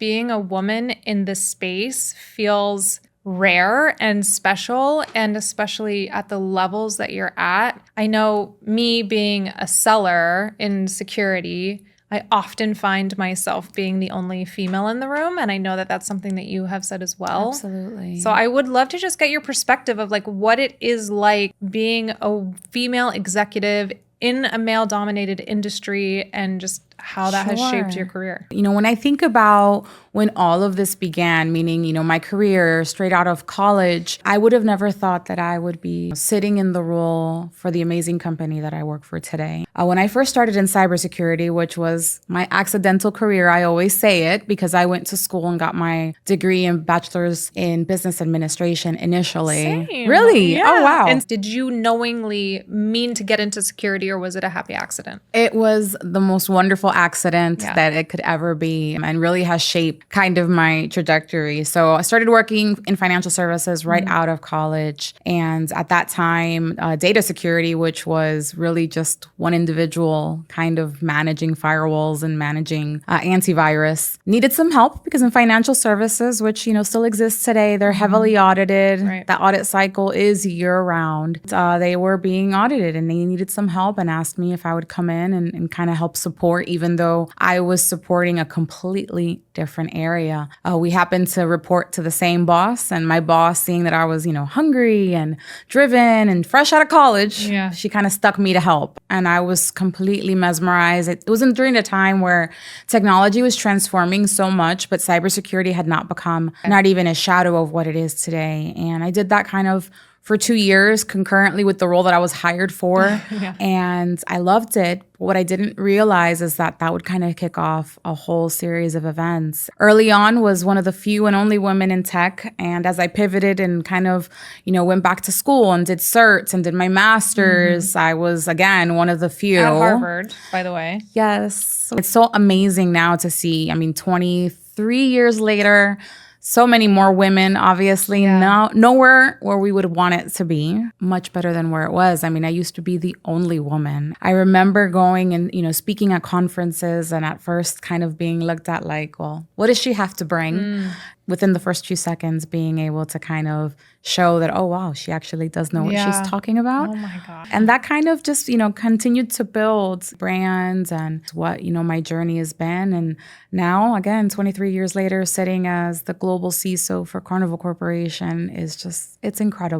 being a woman in this space feels rare and special, and especially at the levels that you're at. I know me being a seller in security, I often find myself being the only female in the room. And I know that that's something that you have said as well. Absolutely. So I would love to just get your perspective of like what it is like being a female executive in a male-dominated industry and just how that has shaped your career. You know, when I think about when all of this began, meaning, you know, my career straight out of college, I would have never thought that I would be sitting in the role for the amazing company that I work for today. When I first started in cybersecurity, which was my accidental career, I always say it because I went to school and got my degree and bachelor's in business administration initially. Same. Really? Yeah. Oh, wow. And did you knowingly mean to get into security, or was it a happy accident? It was the most wonderful accident that it could ever be, and really has shaped kind of my trajectory. So I started working in financial services right out of college. And at that time, data security, which was really just one individual kind of managing firewalls and managing antivirus, needed some help because in financial services, which, you know, still exists today, they're heavily audited. Right. That audit cycle is year round. They were being audited and they needed some help and asked me if I would come in and kind of help support, even though I was supporting a completely different area. We happened to report to the same boss, and my boss, seeing that I was, you know, hungry and driven and fresh out of college, she kind of stuck me to help. And I was completely mesmerized. It wasn't during a time where technology was transforming so much, but cybersecurity had not become not even a shadow of what it is today. And I did that kind of for 2 years concurrently with the role that I was hired for. And I loved it. But what I didn't realize is that that would kind of kick off a whole series of events. Early on was one of the few and only women in tech. And as I pivoted and kind of, you know, went back to school and did certs and did my master's, I was, again, one of the few. At Harvard, by the way. Yes. It's so amazing now to see, 23 years later, so many more women, obviously, now nowhere where we would want it to be. Much better than where it was. I used to be the only woman. I remember going and, you know, speaking at conferences and at first kind of being looked at like, well, what does she have to bring? Within the first few seconds, being able to kind of show that, oh, wow, she actually does know what she's talking about. Oh, my God. And that kind of just, you know, continued to build brands and what, you know, my journey has been. And now, again, 23 years later, sitting as the global CISO for Carnival Corporation is just, it's incredible.